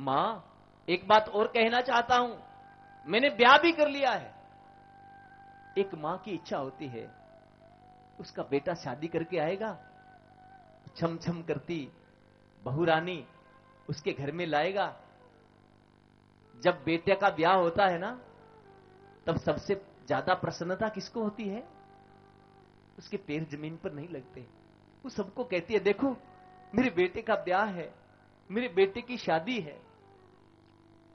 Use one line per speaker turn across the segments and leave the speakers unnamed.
मां, एक बात और कहना चाहता हूं, मैंने ब्याह भी कर लिया है। एक मां की इच्छा होती है उसका बेटा शादी करके आएगा, छम छम करती बहू रानी उसके घर में लाएगा। जब बेटे का ब्याह होता है ना, तब सबसे ज्यादा प्रसन्नता किसको होती है? उसके पैर जमीन पर नहीं लगते। वो सबको कहती है, देखो मेरे बेटे का ब्याह है, मेरे बेटे की शादी है,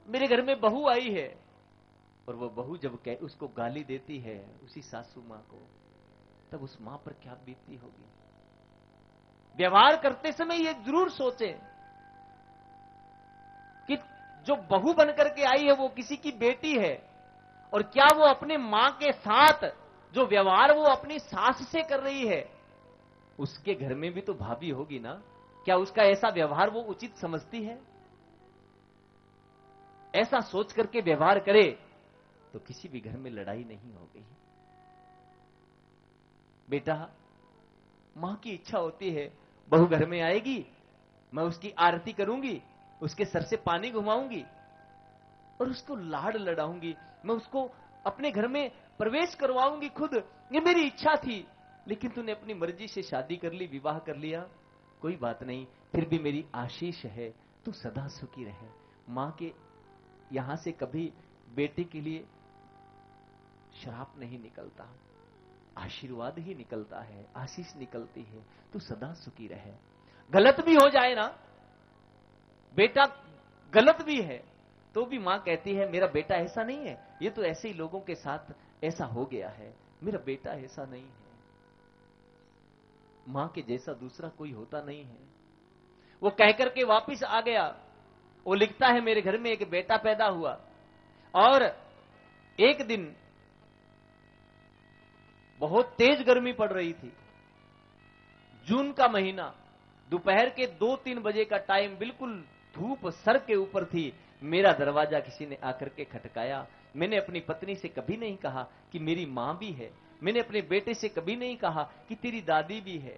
मेरे घर में बहू आई है। और वो बहू जब उसको गाली देती है, उसी सासू मां को, तब उस मां पर क्या बीतती होगी। व्यवहार करते समय ये जरूर सोचें कि जो बहू बनकर के आई है वो किसी की बेटी है, और क्या वो अपने मां के साथ जो व्यवहार वो अपनी सास से कर रही है, उसके घर में भी तो भाभी होगी ना। क्या उसका ऐसा व्यवहार वो उचित समझती है? ऐसा सोच करके व्यवहार करे तो किसी भी घर में लड़ाई नहीं हो गई। बेटा, मां की इच्छा होती है बहू घर में आएगी, मैं उसकी आरती करूंगी, उसके सर से पानी घुमाऊंगी और उसको लाड़ लड़ाऊंगी, मैं उसको अपने घर में प्रवेश करवाऊंगी खुद। ये मेरी इच्छा थी, लेकिन तूने अपनी मर्जी से शादी कर ली, विवाह कर लिया, कोई बात नहीं, फिर भी मेरी आशीष है, तू सदा सुखी रहे। मां के यहां से कभी बेटे के लिए श्राप नहीं निकलता, आशीर्वाद ही निकलता है, आशीष निकलती है, तू सदा सुखी रहे। गलत भी हो जाए ना, बेटा गलत भी है तो भी मां कहती है मेरा बेटा ऐसा नहीं है, ये तो ऐसे ही लोगों के साथ ऐसा हो गया है, मेरा बेटा ऐसा नहीं है। मां के जैसा दूसरा कोई होता नहीं है। वो कहकर के वापिस आ गया। वो लिखता है, मेरे घर में एक बेटा पैदा हुआ और एक दिन बहुत तेज गर्मी पड़ रही थी, जून का महीना, दोपहर के 2-3 बजे का टाइम, बिल्कुल धूप सर के ऊपर थी। मेरा दरवाजा किसी ने आकर के खटकाया। मैंने अपनी पत्नी से कभी नहीं कहा कि मेरी मां भी है, मैंने अपने बेटे से कभी नहीं कहा कि तेरी दादी भी है।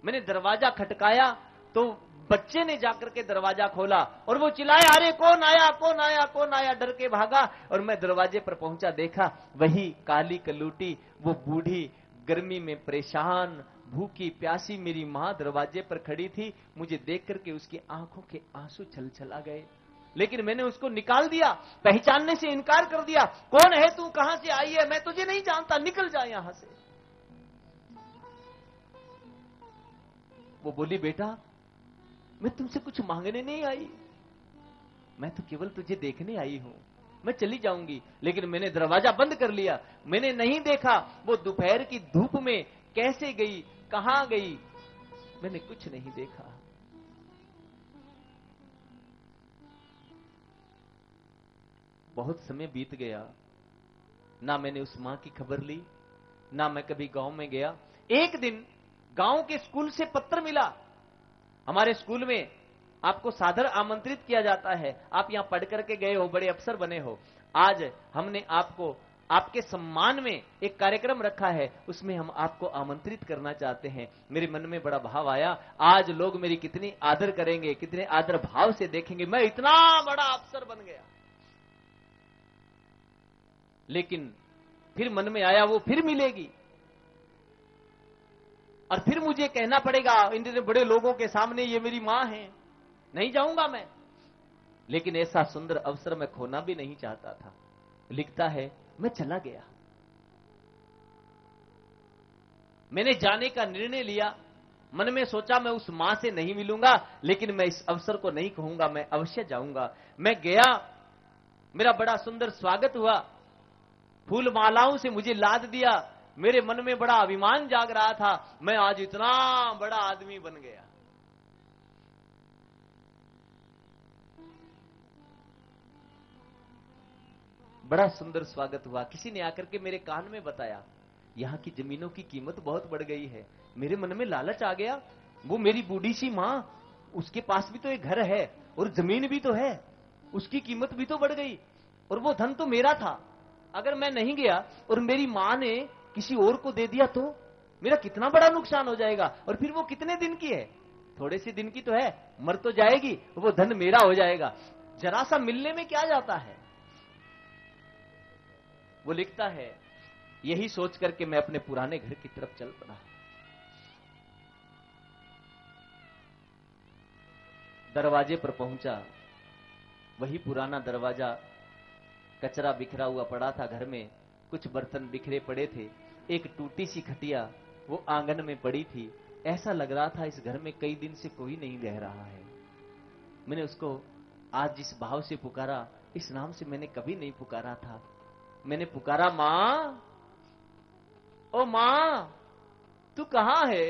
मैंने दरवाजा खटकाया तो बच्चे ने जाकर के दरवाजा खोला और वो चिल्लाया, अरे कौन आया, कौन आया, कौन आया, डर के भागा। और मैं दरवाजे पर पहुंचा, देखा वही काली कलूटी, वो बूढ़ी, गर्मी में परेशान, भूखी प्यासी मेरी मां दरवाजे पर खड़ी थी। मुझे देख करके उसकी आंखों के आंसू छलछला गए, लेकिन मैंने उसको निकाल दिया, पहचानने से इनकार कर दिया। कौन है तू, कहां से आई है, मैं तुझे नहीं जानता, निकल जा यहां से। वो बोली, बेटा मैं तुमसे कुछ मांगने नहीं आई, मैं तो केवल तुझे देखने आई हूं, मैं चली जाऊंगी। लेकिन मैंने दरवाजा बंद कर लिया। मैंने नहीं देखा वो दोपहर की धूप में कैसे गई, कहां गई, मैंने कुछ नहीं देखा। बहुत समय बीत गया, ना मैंने उस मां की खबर ली, ना मैं कभी गांव में गया। एक दिन गांव के स्कूल से पत्र मिला, हमारे स्कूल में आपको सादर आमंत्रित किया जाता है, आप यहां पढ़ करके गए हो, बड़े अफसर बने हो, आज हमने आपको आपके सम्मान में एक कार्यक्रम रखा है, उसमें हम आपको आमंत्रित करना चाहते हैं। मेरे मन में बड़ा भाव आया, आज लोग मेरी कितनी आदर करेंगे, कितने आदर भाव से देखेंगे, मैं इतना बड़ा अफसर बन गया। लेकिन फिर मन में आया वो फिर मिलेगी और फिर मुझे कहना पड़ेगा इन बड़े लोगों के सामने, ये मेरी मां है, नहीं जाऊंगा मैं। लेकिन ऐसा सुंदर अवसर मैं खोना भी नहीं चाहता था। लिखता है, मैं चला गया, मैंने जाने का निर्णय लिया, मन में सोचा मैं उस मां से नहीं मिलूंगा, लेकिन मैं इस अवसर को नहीं कहूंगा, मैं अवश्य जाऊंगा। मैं गया, मेरा बड़ा सुंदर स्वागत हुआ, फूल मालाओं से मुझे लाद दिया। मेरे मन में बड़ा अभिमान जाग रहा था, मैं आज इतना बड़ा आदमी बन गया। बड़ा सुंदर स्वागत हुआ। किसी ने आकर के मेरे कान में बताया, यहां की जमीनों की कीमत बहुत बढ़ गई है। मेरे मन में लालच आ गया, वो मेरी बूढ़ी सी मां, उसके पास भी तो एक घर है और जमीन भी तो है, उसकी कीमत भी तो बढ़ गई, और वो धन तो मेरा था। अगर मैं नहीं गया और मेरी मां ने किसी और को दे दिया तो मेरा कितना बड़ा नुकसान हो जाएगा, और फिर वो कितने दिन की है, थोड़े से दिन की तो है, मर तो जाएगी, वो धन मेरा हो जाएगा, जरा सा मिलने में क्या जाता है। वो लिखता है, यही सोच करके मैं अपने पुराने घर की तरफ चल पड़ा। दरवाजे पर पहुंचा, वही पुराना दरवाजा, कचरा बिखरा हुआ पड़ा था घर में, कुछ बर्तन बिखरे पड़े थे, एक टूटी सी खटिया वो आंगन में पड़ी थी। ऐसा लग रहा था इस घर में कई दिन से कोई नहीं रह रहा है। मैंने उसको आज जिस भाव से पुकारा, इस नाम से मैंने कभी नहीं पुकारा था। मैंने पुकारा, मां, ओ मां, तू कहां है?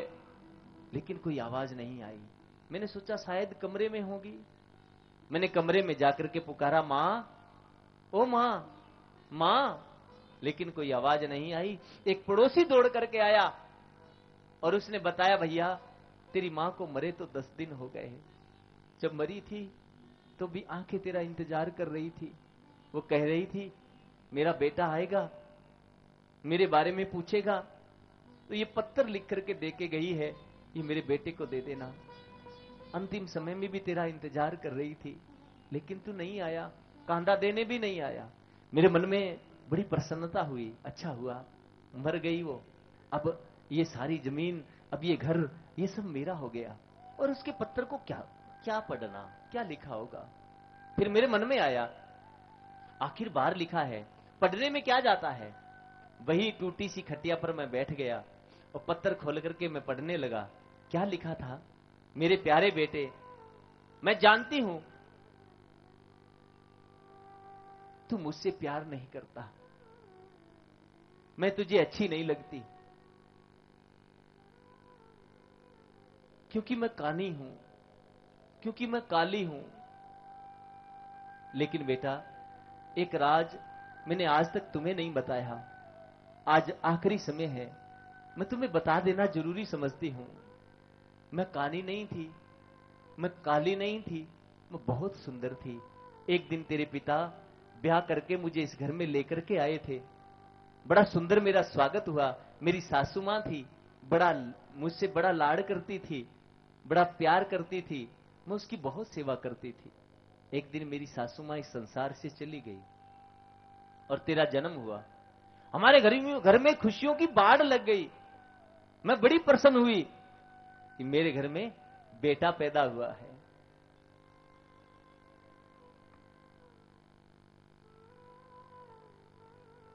लेकिन कोई आवाज नहीं आई। मैंने सोचा शायद कमरे में होगी। मैंने कमरे में जाकर के पुकारा, मां, ओ मां, मां, लेकिन कोई आवाज नहीं आई। एक पड़ोसी दौड़ करके आया और उसने बताया, भैया तेरी मां को मरे तो 10 दिन हो गए हैं। जब मरी थी तो भी आंखें तेरा इंतजार कर रही थी। वो कह रही थी मेरा बेटा आएगा, मेरे बारे में पूछेगा, तो ये पत्थर लिख करके दे के गई है, ये मेरे बेटे को दे देना। अंतिम समय में भी तेरा इंतजार कर रही थी, लेकिन तू नहीं आया, कांधा देने भी नहीं आया। मेरे मन में बड़ी प्रसन्नता हुई, अच्छा हुआ मर गई वो, अब ये सारी जमीन, अब ये घर, ये सब मेरा हो गया। और उसके पत्थर को क्या क्या पढ़ना, क्या लिखा होगा। फिर मेरे मन में आया, आखिर बाहर लिखा है, पढ़ने में क्या जाता है। वही टूटी सी खटिया पर मैं बैठ गया और पत्थर खोल करके मैं पढ़ने लगा। क्या लिखा था, मेरे प्यारे बेटे, मैं जानती हूं तू मुझसे प्यार नहीं करता, मैं तुझे अच्छी नहीं लगती, क्योंकि मैं कानी हूं, क्योंकि मैं काली हूं। लेकिन बेटा, एक राज मैंने आज तक तुम्हें नहीं बताया, आज आखिरी समय है, मैं तुम्हें बता देना जरूरी समझती हूं। मैं कानी नहीं थी, मैं काली नहीं थी, मैं बहुत सुंदर थी। एक दिन तेरे पिता ब्याह करके मुझे इस घर में लेकर के आए थे। बड़ा सुंदर मेरा स्वागत हुआ। मेरी सासू मां थी, बड़ा मुझसे बड़ा लाड़ करती थी, बड़ा प्यार करती थी, मैं उसकी बहुत सेवा करती थी। एक दिन मेरी सासू मां इस संसार से चली गई और तेरा जन्म हुआ। हमारे घर में खुशियों की बाढ़ लग गई। मैं बड़ी प्रसन्न हुई कि मेरे घर में बेटा पैदा हुआ है।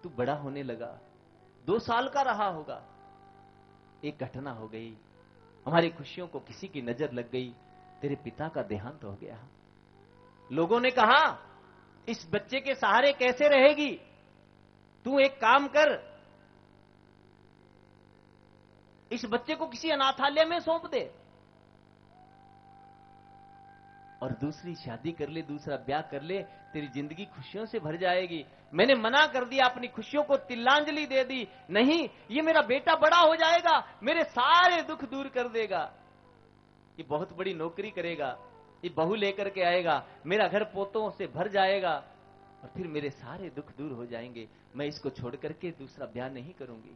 तू बड़ा होने लगा, 2 साल का रहा होगा। एक घटना हो गई, हमारी खुशियों को किसी की नजर लग गई, तेरे पिता का देहांत हो गया। लोगों ने कहा इस बच्चे के सहारे कैसे रहेगी, तू एक काम कर, इस बच्चे को किसी अनाथालय में सौंप दे और दूसरी शादी कर ले, दूसरा ब्याह कर ले, तेरी जिंदगी खुशियों से भर जाएगी। मैंने मना कर दिया, अपनी खुशियों को तिलांजलि दे दी। नहीं, ये मेरा बेटा बड़ा हो जाएगा, मेरे सारे दुख दूर कर देगा, ये बहुत बड़ी नौकरी करेगा, ये बहू लेकर के आएगा, मेरा घर पोतों से भर जाएगा और फिर मेरे सारे दुख दूर हो जाएंगे। मैं इसको छोड़ करके दूसरा ब्याह नहीं करूंगी।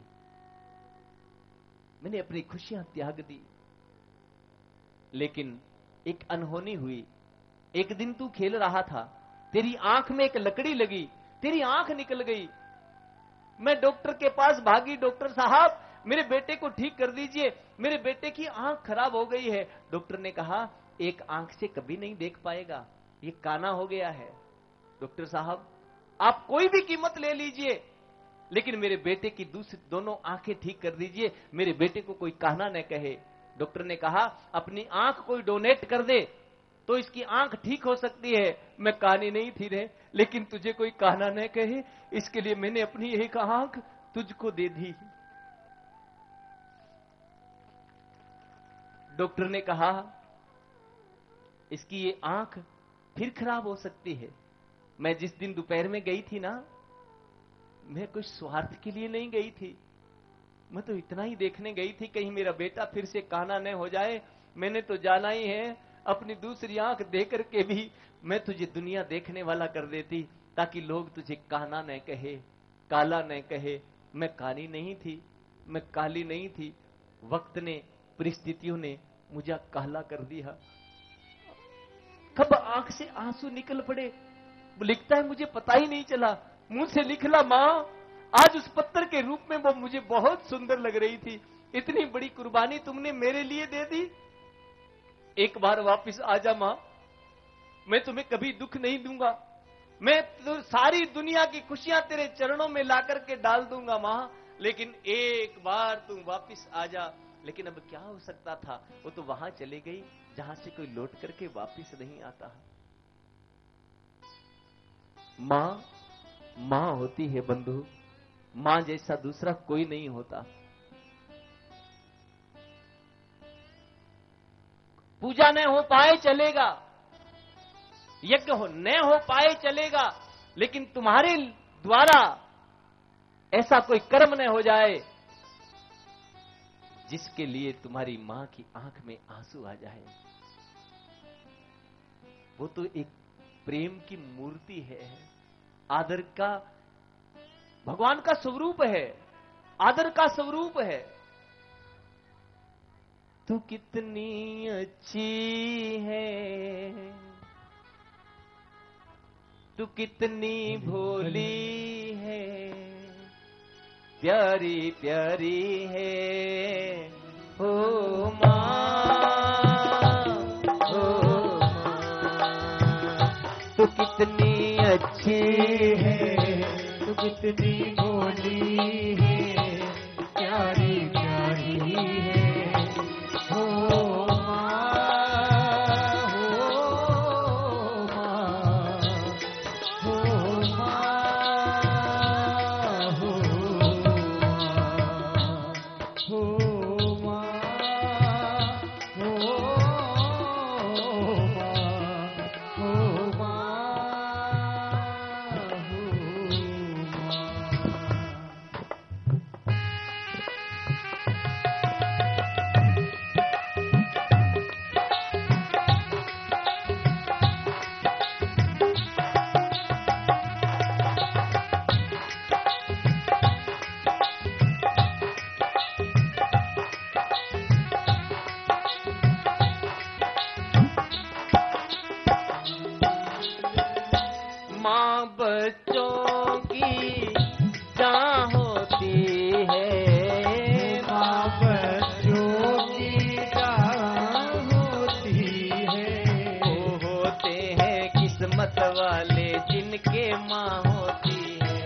मैंने अपनी खुशियां त्याग दी। लेकिन एक अनहोनी हुई। एक दिन तू खेल रहा था, तेरी आंख में एक लकड़ी लगी, तेरी आंख निकल गई। मैं डॉक्टर के पास भागी, डॉक्टर साहब मेरे बेटे को ठीक कर दीजिए, मेरे बेटे की आंख खराब हो गई है। डॉक्टर ने कहा एक आंख से कभी नहीं देख पाएगा, ये काना हो गया है। डॉक्टर साहब आप कोई भी कीमत ले लीजिए, लेकिन मेरे बेटे की दोनों आंखें ठीक कर दीजिए, मेरे बेटे को कोई काना न कहे। डॉक्टर ने कहा अपनी आंख कोई डोनेट कर दे तो इसकी आंख ठीक हो सकती है। मैं कानी नहीं थी रे, लेकिन तुझे कोई काना न कहे, इसके लिए मैंने अपनी एक आंख तुझको दे दी। डॉक्टर ने कहा इसकी ये आंख फिर खराब हो सकती है। मैं जिस दिन दोपहर में गई थी ना, मैं कोई स्वार्थ के लिए नहीं गई थी, मैं तो इतना ही देखने गई थी कहीं मेरा बेटा फिर से काना न हो जाए। मैंने तो जाना ही है, अपनी दूसरी आंख देकर के भी मैं तुझे दुनिया देखने वाला कर देती, ताकि लोग तुझे काना न कहे, काला न कहे। मैं काली नहीं थी, मैं काली नहीं थी। वक्त ने, परिस्थितियों ने मुझे काला कर दिया। कब आंख से आंसू निकल पड़े, लिखता है मुझे पता ही नहीं चला। मुंह से निकला, मां आज उस पत्थर के रूप में वो मुझे बहुत सुंदर लग रही थी, इतनी बड़ी कुर्बानी तुमने मेरे लिए दे दी। एक बार वापस आ जा मां, मैं तुम्हें कभी दुख नहीं दूंगा, मैं तो सारी दुनिया की खुशियां तेरे चरणों में ला करके डाल दूंगा मां, लेकिन एक बार तुम वापस आ जा। लेकिन अब क्या हो सकता था, वो तो वहां चले गई जहां से कोई लौट करके वापस नहीं आता। मां मां होती है बंधु, मां जैसा दूसरा कोई नहीं होता। पूजा न हो पाए चलेगा, यज्ञ न हो पाए चलेगा, लेकिन तुम्हारे द्वारा ऐसा कोई कर्म न हो जाए जिसके लिए तुम्हारी मां की आंख में आंसू आ जाए। वो तो एक प्रेम की मूर्ति है, आदर का, भगवान का स्वरूप है, आदर का स्वरूप है। तू कितनी अच्छी है, तू कितनी भोली है, प्यारी प्यारी है हो मां, हो मां। तू कितनी अच्छी है, तू कितनी भोली है, प्यारी प्यारी है हो मां, हो मां, हो मां, बच्चों की जान होती है, मां बच्चों की जान होती है। वो होते हैं किस्मत वाले जिनके मां होती है,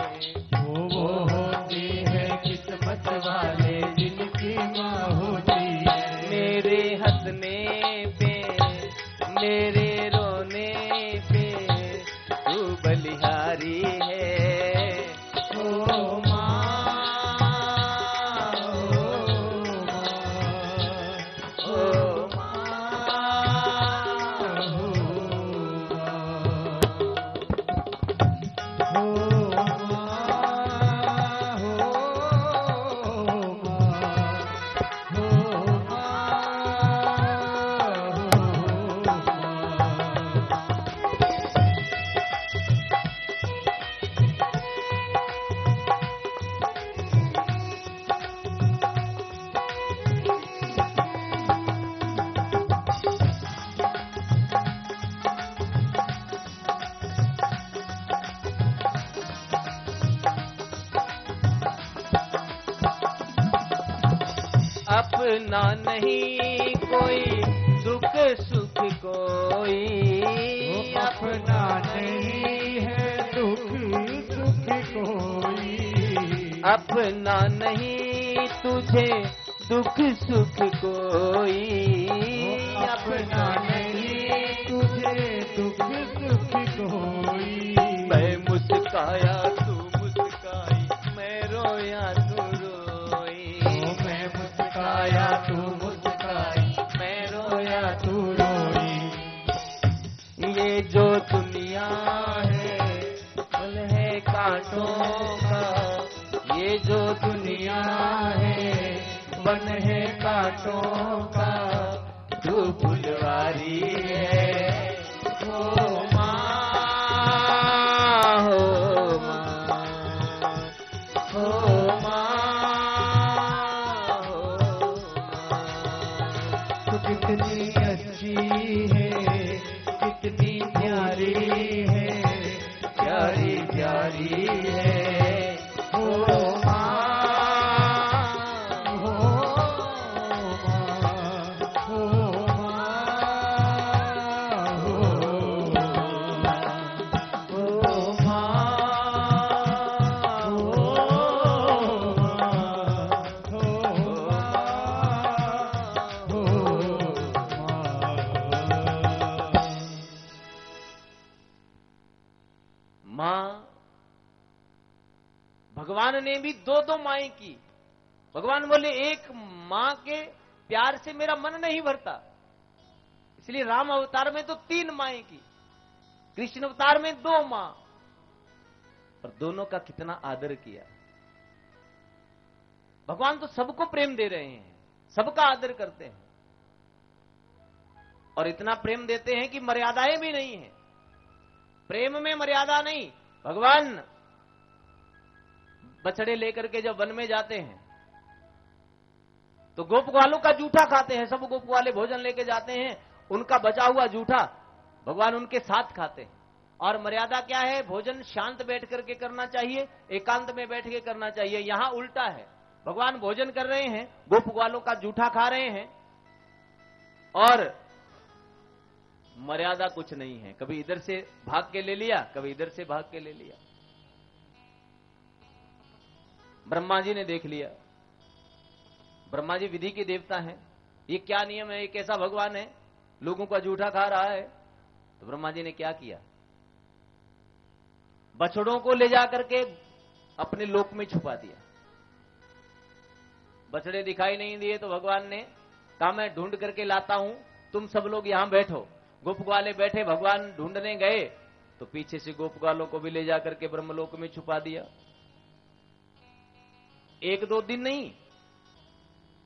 वो होते हैं किस्मत वाले जिनकी मां होती है। मेरे हंसने पे, मेरे रोने पे तू बलिहारी है ओ मां, ओ मां, अपना नहीं कोई दुख सुख कोई, अपना नहीं है दुख सुख कोई, अपना नहीं तुझे दुख सुख कोई, अपना नहीं तुझे दुख सुख कोई। मैं मुस्काया तू मुस्काई, मैं रोया तू रोई, मैं मुस्काया तू मुस्काई, मैं रोया तू रोई। ये जो दुनिया है फल है कांटों का, ये जो दुनिया है वन है कांटों का, तू फुलवारी है हो मां, हो मां, हो मां, हो मां। तू कितनी भगवान ने भी दो दो माएं की। भगवान बोले एक मां के प्यार से मेरा मन नहीं भरता, इसलिए राम अवतार में तो 3 माएं की, कृष्ण अवतार में 2 मां, और दोनों का कितना आदर किया। भगवान तो सबको प्रेम दे रहे हैं, सबका आदर करते हैं, और इतना प्रेम देते हैं कि मर्यादाएं भी नहीं है। प्रेम में मर्यादा नहीं। भगवान बछड़े लेकर के जब वन में जाते हैं तो गोप ग्वालों का जूठा खाते हैं। सब गोप ग्वाले भोजन लेके जाते हैं, उनका बचा हुआ जूठा भगवान उनके साथ खाते हैं। और मर्यादा क्या है? भोजन शांत बैठ करके करना चाहिए, एकांत में बैठ के करना चाहिए। यहां उल्टा है, भगवान भोजन कर रहे हैं, गोप ग्वालों का जूठा खा रहे हैं, और मर्यादा कुछ नहीं है। कभी इधर से भाग के ले लिया, कभी इधर से भाग के ले लिया। ब्रह्मा जी ने देख लिया, ब्रह्मा जी विधि के देवता हैं, ये क्या नियम है, ये कैसा भगवान है, लोगों का जूठा खा रहा है। तो ब्रह्मा जी ने क्या किया? बछड़ों को ले जाकर के अपने लोक में छुपा दिया। बछड़े दिखाई नहीं दिए तो भगवान ने कहा मैं ढूंढ करके लाता हूं, तुम सब लोग यहां बैठो। गोप ग्वाले बैठे, भगवान ढूंढने गए तो पीछे से गोप ग्वालों को भी ले जाकर के ब्रह्मलोक में छुपा दिया। 1-2 दिन नहीं,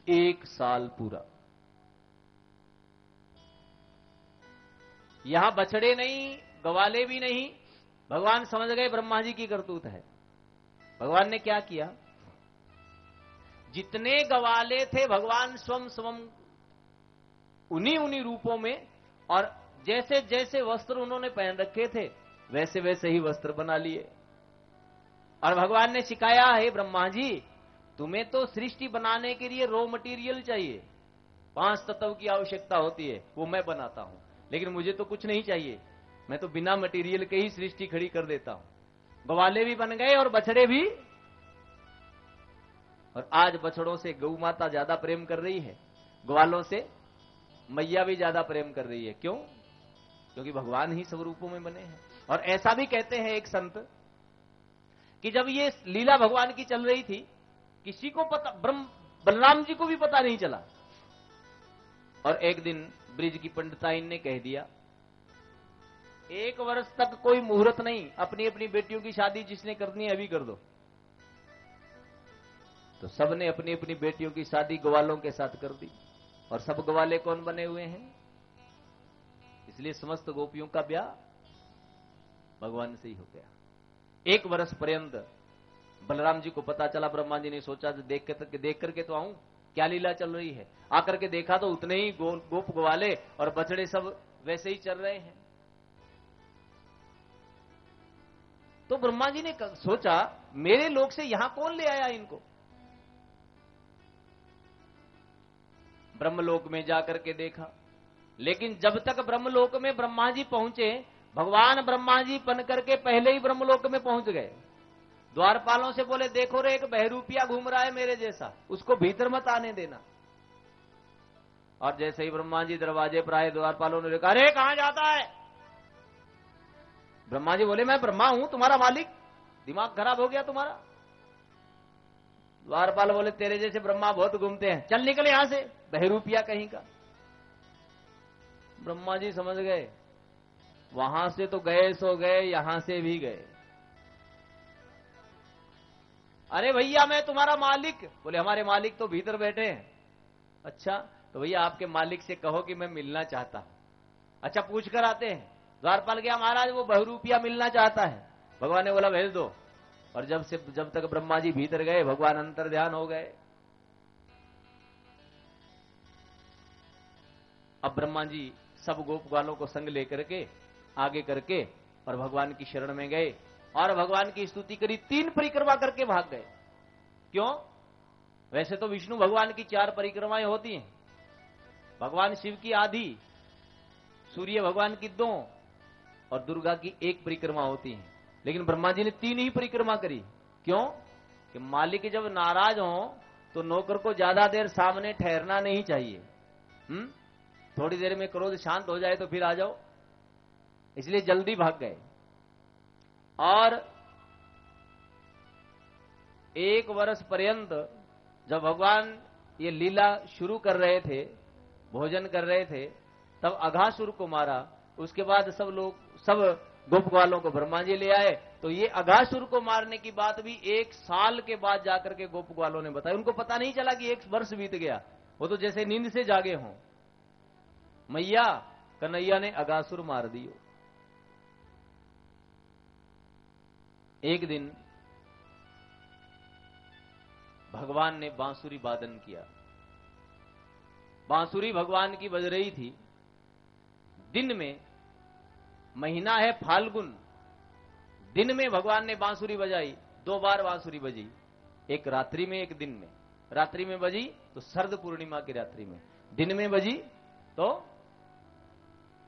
1 साल पूरा। यहां बछड़े नहीं, ग्वाले भी नहीं, भगवान समझ गए ब्रह्मा जी की करतूत है। भगवान ने क्या किया? जितने ग्वाले थे भगवान स्वयं उन्हीं रूपों में, और जैसे जैसे वस्त्र उन्होंने पहन रखे थे वैसे वैसे ही वस्त्र बना लिए। और भगवान ने सिखाया, हे ब्रह्मा जी, तुम्हें तो सृष्टि बनाने के लिए रॉ मटेरियल चाहिए, 5 तत्व की आवश्यकता होती है, वो मैं बनाता हूं, लेकिन मुझे तो कुछ नहीं चाहिए, मैं तो बिना मटेरियल के ही सृष्टि खड़ी कर देता हूं। ग्वाले भी बन गए और बछड़े भी। और आज बछड़ों से गौ माता ज्यादा प्रेम कर रही है, ग्वालों से मैया भी ज्यादा प्रेम कर रही है। क्यों? क्योंकि भगवान ही सब रूपों में बने हैं। और ऐसा भी कहते हैं एक संत कि जब ये लीला भगवान की चल रही थी, किसी को पता, बलराम जी को भी पता नहीं चला। और एक दिन ब्रिज की पंडिताइन ने कह दिया, 1 वर्ष तक कोई मुहूर्त नहीं, अपनी अपनी बेटियों की शादी जिसने करनी है अभी कर दो। तो सबने अपनी अपनी बेटियों की शादी ग्वालों के साथ कर दी। और सब ग्वाले कौन बने हुए हैं? इसलिए समस्त गोपियों का ब्याह भगवान से ही हो गया। 1 वर्ष पर्यंत बलराम जी को पता चला, ब्रह्मा जी ने सोचा देख करके तो आऊं, क्या लीला चल रही है। आकर के देखा तो उतने ही गोप ग्वाले और बछड़े सब वैसे ही चल रहे हैं। तो ब्रह्मा जी ने सोचा, मेरे लोक से यहां कौन ले आया इनको? ब्रह्मलोक में जाकर के देखा, लेकिन जब तक ब्रह्मलोक में ब्रह्मा जी पहुंचे, भगवान ब्रह्मा जी बन करके पहले ही ब्रह्मलोक में पहुंच गए। द्वारपालों से बोले, देखो रे, एक बहरूपिया घूम रहा है मेरे जैसा, उसको भीतर मत आने देना। और जैसे ही ब्रह्मा जी दरवाजे पर आए, द्वारपालों ने कहा, अरे कहां जाता है? ब्रह्मा जी बोले, मैं ब्रह्मा हूं, तुम्हारा मालिक, दिमाग खराब हो गया तुम्हारा। द्वारपाल बोले, तेरे जैसे ब्रह्मा बहुत घूमते हैं, चल निकल यहां से, बहरूपिया कहीं का। ब्रह्मा जी समझ गए, वहां से तो गए सो गए, यहां से भी गए। अरे भैया, मैं तुम्हारा मालिक। बोले, हमारे मालिक तो भीतर बैठे हैं। अच्छा, तो भैया आपके मालिक से कहो कि मैं मिलना चाहता हूं। अच्छा, पूछ कर आते हैं। द्वारपाल गया, महाराज वो बहरूपिया मिलना चाहता है। भगवान ने बोला, भेज दो। और जब तक ब्रह्मा जी भीतर गए, भगवान अंतर ध्यान हो गए। अब ब्रह्मा जी सब गोप ग्वालों को संग लेकर के आगे करके और भगवान की शरण में गए और भगवान की स्तुति करी। 3 परिक्रमा करके भाग गए। क्यों? वैसे तो विष्णु भगवान की 4 परिक्रमाएं होती हैं, भगवान शिव की आधी, सूर्य भगवान की 2 और दुर्गा की 1 परिक्रमा होती है। लेकिन ब्रह्मा जी ने 3 ही परिक्रमा करी। क्यों? कि मालिक जब नाराज हो तो नौकर को ज्यादा देर सामने ठहरना नहीं चाहिए। थोड़ी देर में क्रोध शांत हो जाए तो फिर आ जाओ, इसलिए जल्दी भाग गए। और 1 वर्ष पर्यंत जब भगवान ये लीला शुरू कर रहे थे, भोजन कर रहे थे, तब अघासुर को मारा। उसके बाद सब गोप ग्वालों को ब्रह्मा जी ले आए। तो ये अघासुर को मारने की बात भी 1 साल के बाद जाकर के गोप ग्वालों ने बताया। उनको पता नहीं चला कि 1 वर्ष बीत गया, वो तो जैसे नींद से जागे हों। मैया कन्हैया ने अघासुर मार दियो। एक दिन भगवान ने बांसुरी वादन किया। बांसुरी भगवान की बज रही थी। दिन में, महीना है फाल्गुन, दिन में भगवान ने बांसुरी बजाई। 2 बार बांसुरी बजी, एक रात्रि में, एक दिन में। रात्रि में बजी तो शरद पूर्णिमा की रात्रि में, दिन में बजी तो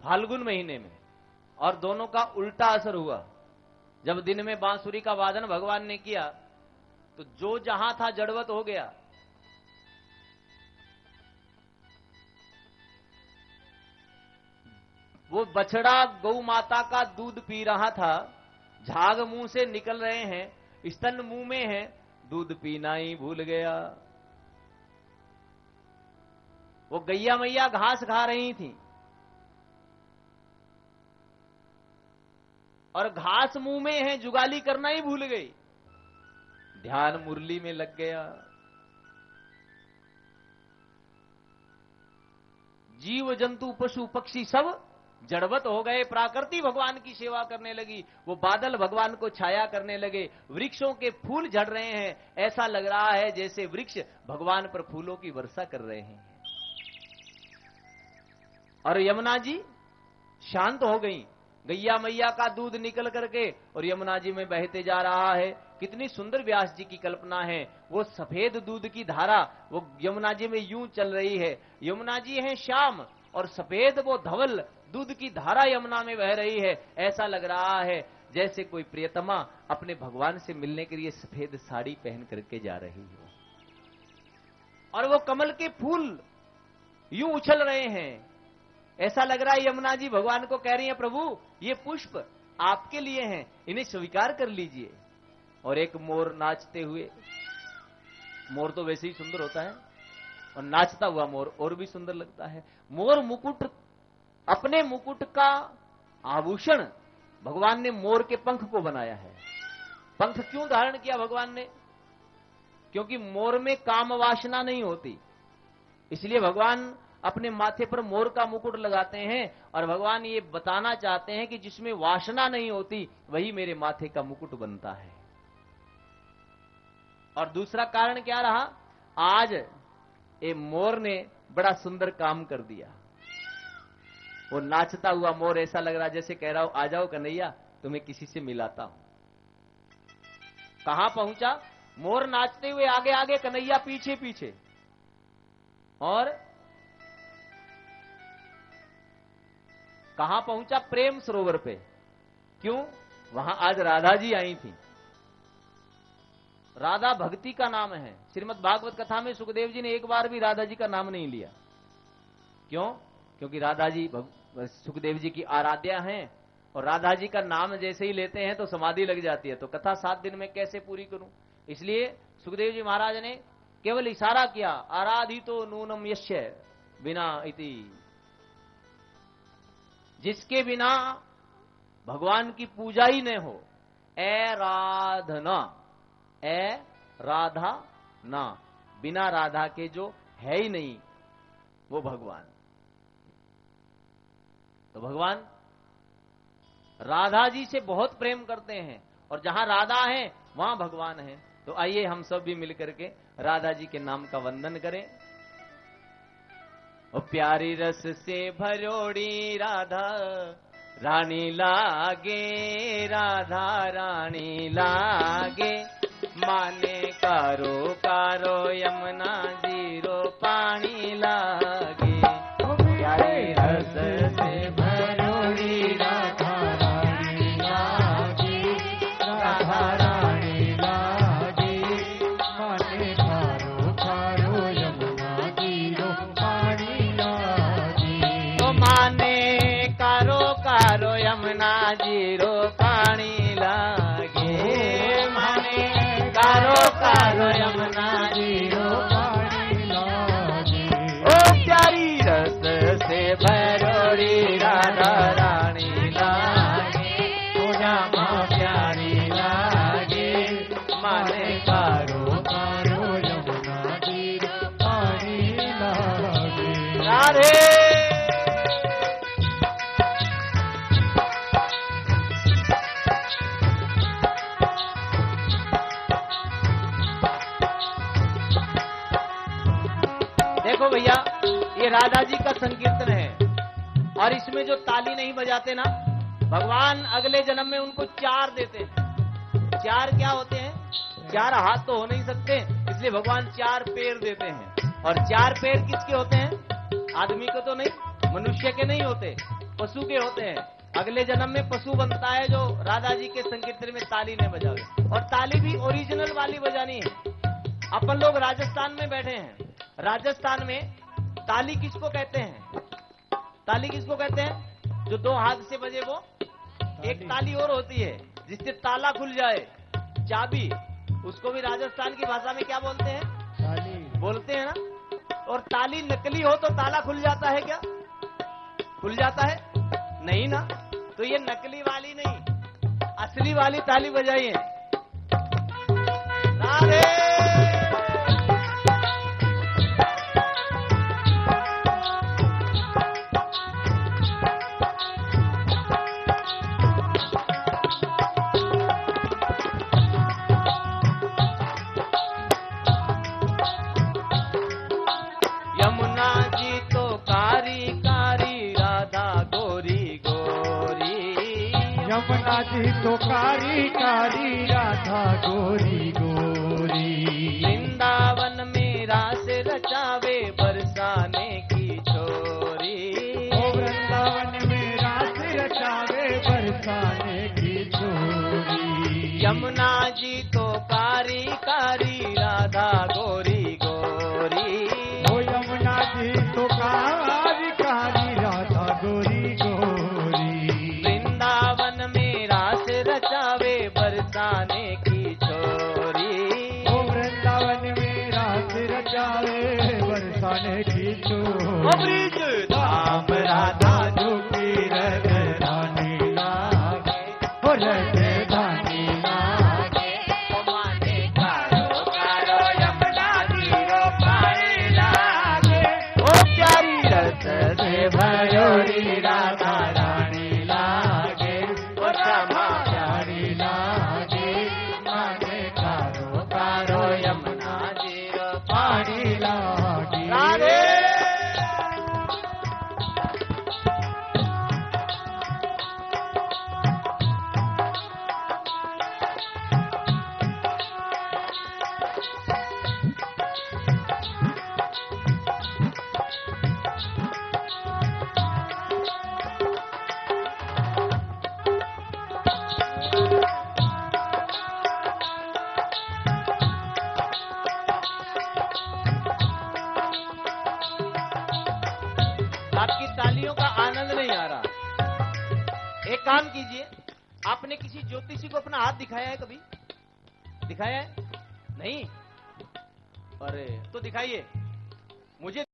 फाल्गुन महीने में। और दोनों का उल्टा असर हुआ। जब दिन में बांसुरी का वादन भगवान ने किया तो जो जहां था जड़वत हो गया। वो बछड़ा गौ माता का दूध पी रहा था, झाग मुंह से निकल रहे हैं, स्तन मुंह में है, दूध पीना ही भूल गया। वो गैया मैया घास खा रही थी और घास मुंह में है, जुगाली करना ही भूल गई। ध्यान मुरली में लग गया। जीव जंतु पशु पक्षी सब जड़वत हो गए। प्राकृति भगवान की सेवा करने लगी। वो बादल भगवान को छाया करने लगे। वृक्षों के फूल झड़ रहे हैं। ऐसा लग रहा है जैसे वृक्ष भगवान पर फूलों की वर्षा कर रहे हैं। और यमुना जी शांत हो गई। गैया मैया का दूध निकल करके और यमुना जी में बहते जा रहा है। कितनी सुंदर व्यास जी की कल्पना है। वो सफेद दूध की धारा वो यमुना जी में यूं चल रही है। यमुना जी है श्याम और सफेद वो धवल दूध की धारा यमुना में बह रही है। ऐसा लग रहा है जैसे कोई प्रियतमा अपने भगवान से मिलने के लिए सफेद साड़ी पहन करके जा रही हो। और वो कमल के फूल यूं उछल रहे हैं। ऐसा लग रहा है यमुना जी भगवान को कह रही हैं, प्रभु ये पुष्प आपके लिए हैं, इन्हें स्वीकार कर लीजिए। और एक मोर नाचते हुए, मोर तो वैसे ही सुंदर होता है और नाचता हुआ मोर और भी सुंदर लगता है। मोर मुकुट, अपने मुकुट का आभूषण भगवान ने मोर के पंख को बनाया है। पंख क्यों धारण किया भगवान ने? क्योंकि मोर में काम वासना नहीं होती, इसलिए भगवान अपने माथे पर मोर का मुकुट लगाते हैं। और भगवान ये बताना चाहते हैं कि जिसमें वासना नहीं होती वही मेरे माथे का मुकुट बनता है। और दूसरा कारण क्या रहा? आज ये मोर ने बड़ा सुंदर काम कर दिया। वो नाचता हुआ मोर ऐसा लग रहा जैसे कह रहा हो, आ जाओ कन्हैया तुम्हें किसी से मिलाता हूं। कहां पहुंचा? मोर नाचते हुए आगे आगे, कन्हैया पीछे पीछे। और कहां पहुंचा? प्रेम सरोवर पे। क्यों? वहां आज राधा जी आई थी। राधा भक्ति का नाम है। श्रीमद् भागवत कथा में सुखदेव जी ने एक बार भी राधा जी का नाम नहीं लिया। क्यों? क्योंकि राधा जी सुखदेव जी की आराध्या हैं और राधा जी का नाम जैसे ही लेते हैं तो समाधि लग जाती है। तो कथा 7 दिन में कैसे पूरी करूं? इसलिए सुखदेव जी महाराज ने केवल इशारा किया, आराधितो नूनम यस्य बिना इति। जिसके बिना भगवान की पूजा ही न हो, ए राधना, ए राधा ना, बिना राधा के जो है ही नहीं वो भगवान। तो भगवान राधा जी से बहुत प्रेम करते हैं और जहां राधा है वहां भगवान है। तो आइए हम सब भी मिलकर के राधा जी के नाम का वंदन करें। ओ प्यारी रस से भरोड़ी राधा रानी लागे, राधा रानी लागे। माने कारो कारो यमुना जीरो पानी लागे। ओ प्यारी रस से भरोड़ी राधा रानी लागे, राधा रानी लागे। माने कारो कारो यमुना जीरो पानी लागे। ओ माने कारो कारो यमुना जीरो पानी लागे। माने कारो कारो यमुना जीरो
पानी लागे।
ओ प्यारी रस से भरोड़ी राधा रानी लागे,
ओ रामा प्यारी लागे,
माने कारो
कारो यमुना जीरो पानी लागे।
राधे। देखो भैया, ये राधा जी का संकीर्तन है और इसमें जो ताली नहीं बजाते ना, भगवान अगले जन्म में उनको 4 देते हैं। 4 क्या होते हैं? 4 हाथ तो हो नहीं सकते, इसलिए भगवान 4 पैर देते हैं। और 4 पैर किसके होते हैं? आदमी को तो नहीं, मनुष्य के नहीं होते, पशु के होते हैं। अगले जन्म में पशु बनता है जो राधा जी के संकीर्तन में ताली नहीं बजावे। और ताली भी ओरिजिनल वाली बजानी है। अपन लोग राजस्थान में बैठे हैं, राजस्थान में ताली किसको कहते हैं? ताली किसको कहते हैं? जो 2 हाथ से बजे वो। एक ताली और होती है जिससे ताला खुल जाए, चाबी, उसको भी राजस्थान की भाषा में क्या बोलते हैं?
ताली
बोलते हैं ना। और ताली नकली हो तो ताला खुल जाता है क्या? खुल जाता है? नहीं ना। तो ये नकली वाली नहीं, असली वाली ताली बजाइए। राधे। यमुना जी तो कारी कारी, राधा गोरी गोरी।
यमुना जी तो कारी कारी, राधा गोरी गोरी।
वृंदावन में रास रचावे, बरसाने की छोरी।
ओ वृंदावन में रास रचावे, बरसाने की छोरी।
यमुना जी तो कारी कारी, राधा गोरी गोरी।
ओ यमुना जी तो कारी कारी, राधा गोरी गोरी।
वृंदावन में रास रचावे, बरसाने की छोरी।
ओ वृंदावन में रास रचावे, बरसाने की छोरी।
ओ ब्रिज धाम राधा
जो की राजधानी लागे, हो राजधानी लागे।
ओ माने कारो कारो यमुना जीरो पानी लागे। ओ प्यारी रस से भरोड़ी राधा रानी लागे। ओ रामा
प्यारी लागे, माने कारो
कारो यमुना जीरो
पानी लागे।
राधे। आपकी तालियों का आनंद नहीं आ रहा। एक काम कीजिए, आपने किसी ज्योतिषी को अपना हाथ दिखाया है कभी? दिखाया है? नहीं? अरे तो दिखाइए मुझे।